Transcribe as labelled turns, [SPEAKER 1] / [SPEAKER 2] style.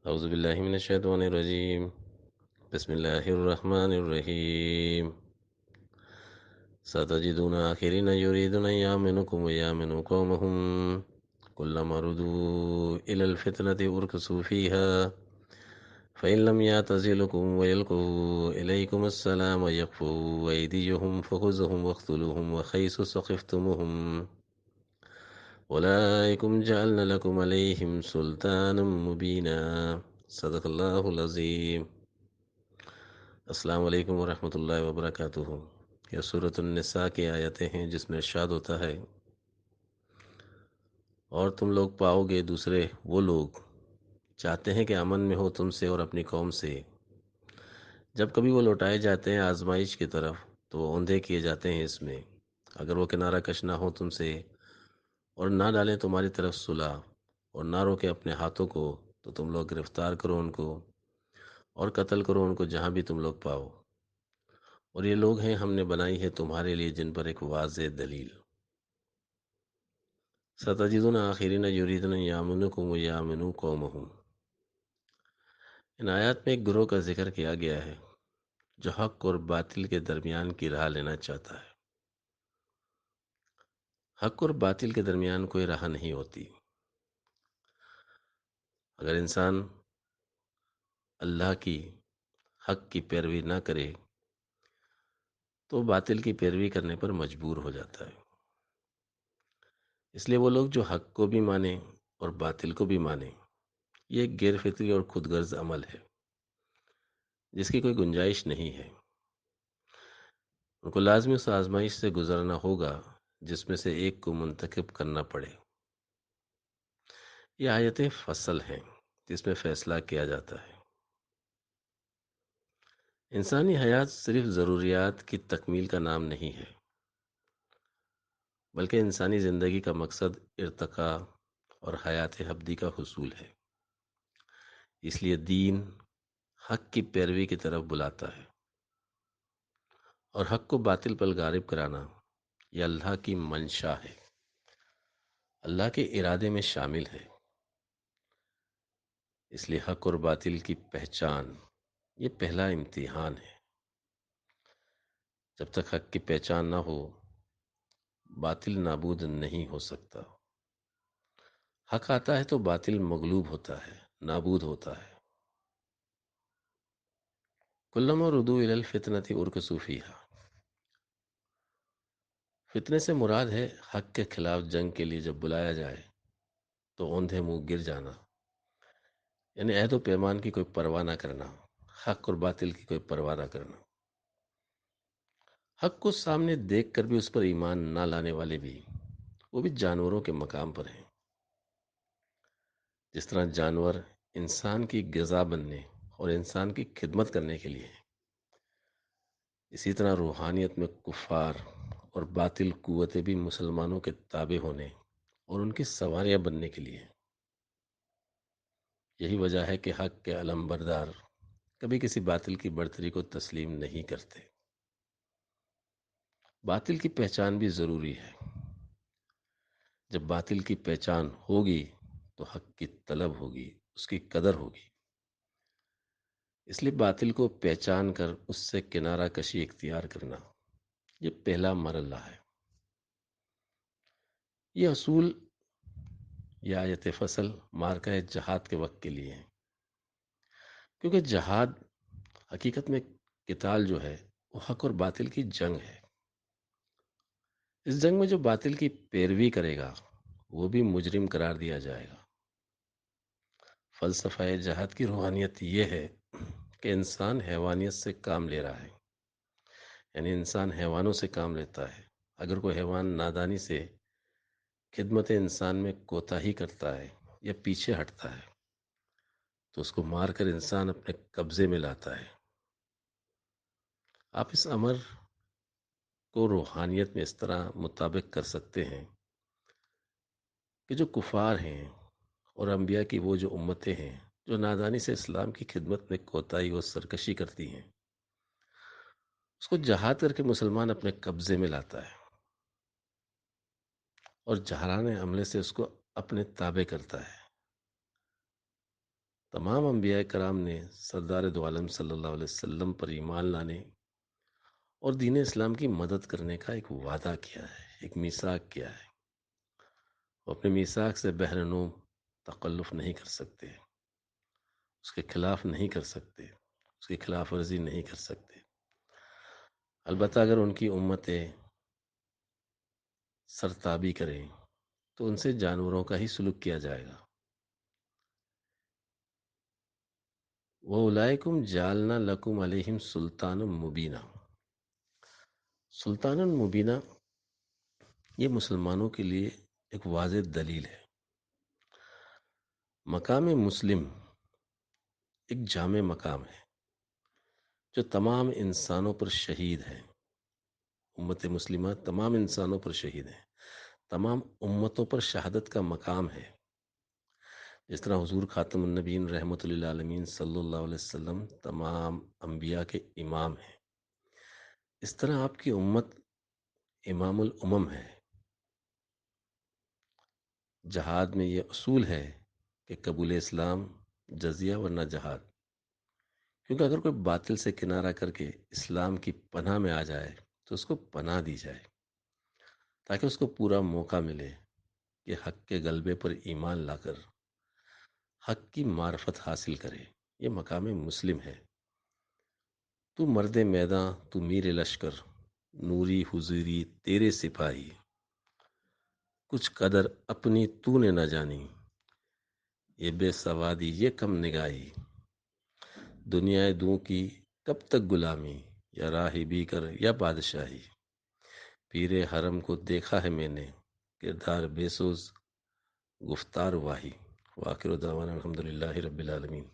[SPEAKER 1] اعوذ باللہ من الشیطان الرجیم، بسم اللہ الرحمن الرحیم۔ ستجدون آخرین یریدون ان یامنوکم ویامنوا قومهم كلما ردوا إلى الفتنة أركسوا فيها فإن لم يعتزلكم ويلقوا إليكم السلام ويكفوا أيديهم فخذوهم واقتلوهم وحيث ثقفتموهم أولئكم جعلنا لكم عليهم سلطانا مبينا۔ صدق اللہ العظیم۔ السلام علیکم ورحمۃ اللہ وبرکاتہ۔ یہ سورۃ النساء کی آیتیں ہیں جس میں ارشاد ہوتا ہے، اور تم لوگ پاؤ گے دوسرے وہ لوگ چاہتے ہیں کہ امن میں ہو تم سے اور اپنی قوم سے، جب کبھی وہ لوٹائے جاتے ہیں آزمائش کی طرف تو وہ اوندھے کیے جاتے ہیں اس میں، اگر وہ کنارہ کش نہ ہو تم سے اور نہ ڈالیں تمہاری طرف صلح اور نہ روکے اپنے ہاتھوں کو، تو تم لوگ گرفتار کرو ان کو اور قتل کرو ان کو جہاں بھی تم لوگ پاؤ، اور یہ لوگ ہیں ہم نے بنائی ہے تمہارے لیے جن پر ایک واضح دلیل۔ ستجدون آخرین یریدون ان یامنوکم ویامنوا قومهم۔ ان آیات میں ایک گروہ کا ذکر کیا گیا ہے جو حق اور باطل کے درمیان کی راہ لینا چاہتا ہے۔ حق اور باطل کے درمیان کوئی راہ نہیں ہوتی۔ اگر انسان اللہ کی حق کی پیروی نہ کرے تو باطل کی پیروی کرنے پر مجبور ہو جاتا ہے۔ اس لیے وہ لوگ جو حق کو بھی مانیں اور باطل کو بھی مانیں، یہ ایک غیر فطری اور خود غرض عمل ہے جس کی کوئی گنجائش نہیں ہے۔ ان کو لازمی اس آزمائش سے گزرنا ہوگا جس میں سے ایک کو منتخب کرنا پڑے۔ یہ آیتیں فصل ہیں جس میں فیصلہ کیا جاتا ہے۔ انسانی حیات صرف ضروریات کی تکمیل کا نام نہیں ہے، بلکہ انسانی زندگی کا مقصد ارتقاء اور حیات ابدی کا حصول ہے۔ اس لیے دین حق کی پیروی کی طرف بلاتا ہے، اور حق کو باطل پر غالب کرانا یہ اللہ کی منشا ہے، اللہ کے ارادے میں شامل ہے۔ اس لیے حق اور باطل کی پہچان یہ پہلا امتحان ہے۔ جب تک حق کی پہچان نہ ہو باطل نابود نہیں ہو سکتا۔ حق آتا ہے تو باطل مغلوب ہوتا ہے، نابود ہوتا ہے۔ کلما ردوا الی الفتنۃ ارکسوا فیہا۔ فتنے سے مراد ہے حق کے خلاف جنگ کے لیے جب بلایا جائے تو اوندھے منہ گر جانا، یعنی عہد و پیمان کی کوئی پرواہ نہ کرنا، حق اور باطل کی کوئی پرواہ نہ کرنا۔ حق کو سامنے دیکھ کر بھی اس پر ایمان نہ لانے والے بھی، وہ بھی جانوروں کے مقام پر ہیں۔ جس طرح جانور انسان کی غذا بننے اور انسان کی خدمت کرنے کے لیے ہیں، اسی طرح روحانیت میں کفار اور باطل قوتیں بھی مسلمانوں کے تابع ہونے اور ان کی سواریاں بننے کے لیے ہیں۔ یہی وجہ ہے کہ حق کے علم بردار کبھی کسی باطل کی برتری کو تسلیم نہیں کرتے۔ باطل کی پہچان بھی ضروری ہے۔ جب باطل کی پہچان ہوگی تو حق کی طلب ہوگی، اس کی قدر ہوگی۔ اس لیے باطل کو پہچان کر اس سے کنارہ کشی اختیار کرنا یہ پہلا مرحلہ ہے۔ یہ اصول یا آیت فصل مارکہ جہاد کے وقت کے لیے ہے، کیونکہ جہاد حقیقت میں قتال جو ہے وہ حق اور باطل کی جنگ ہے۔ اس جنگ میں جو باطل کی پیروی کرے گا وہ بھی مجرم قرار دیا جائے گا۔ فلسفہ جہاد کی روحانیت یہ ہے کہ انسان حیوانیت سے کام لے رہا ہے، یعنی انسان حیوانوں سے کام لیتا ہے۔ اگر کوئی حیوان نادانی سے خدمت انسان میں کوتاہی کرتا ہے یا پیچھے ہٹتا ہے تو اس کو مار کر انسان اپنے قبضے میں لاتا ہے۔ آپ اس امر کو روحانیت میں اس طرح مطابق کر سکتے ہیں کہ جو کفار ہیں اور انبیاء کی وہ جو امتیں ہیں جو نادانی سے اسلام کی خدمت میں کوتاہی اور سرکشی کرتی ہیں، اس کو جہاد کر کے مسلمان اپنے قبضے میں لاتا ہے اور جہرانہ عملے سے اس کو اپنے تابع کرتا ہے، تمام انبیاء کرام نے سردار دو عالم صلی اللہ علیہ وسلم پر ایمان لانے اور دین اسلام کی مدد کرنے کا ایک وعدہ کیا ہے، ایک میثاق کیا ہے۔ وہ اپنے میثاق سے بہرنو تخلف نہیں کر سکتے، اس کے خلاف نہیں کر سکتے، اس کی خلاف ورزی نہیں کر سکتے۔ البتہ اگر ان کی امتیں سرتابی کریں تو ان سے جانوروں کا ہی سلوک کیا جائے گا۔ وَأُولَئِكُمْ جَعَلْنَا لَكُمْ عَلَيْهِمْ سُلْطَانًا مُبِينًا۔ سلطان مبینہ یہ مسلمانوں کے لیے ایک واضح دلیل ہے۔ مقام مسلم ایک جامع مقام ہے جو تمام انسانوں پر شہید ہے۔ امت مسلمہ تمام انسانوں پر شہید ہیں، تمام امتوں پر شہادت کا مقام ہے۔ جس طرح حضور خاتم النبیین رحمۃ للعالمین صلی اللہ علیہ وسلم تمام انبیاء کے امام ہیں، اس طرح آپ کی امت امام الامم ہے۔ جہاد میں یہ اصول ہے کہ قبول اسلام جزیہ ورنہ جہاد، کیونکہ اگر کوئی باطل سے کنارہ کر کے اسلام کی پناہ میں آ جائے تو اس کو پناہ دی جائے، تاکہ اس کو پورا موقع ملے کہ حق کے غلبے پر ایمان لا کر حق کی معرفت حاصل کرے۔ یہ مقام مسلم ہے۔ تو مرد میداں، تو میر لشکر، نوری حضوری تیرے سپاہی، کچھ قدر اپنی تو نے نہ جانی، یہ بے سوادی یہ کم نگاہی، دنیا دوں کی کب تک غلامی، یا راہبی کر یا بادشاہی، پیر حرم کو دیکھا ہے میں نے، کردار بے سوز گفتار واہی۔ وآخر دعوانا الحمدللہ رب العالمین۔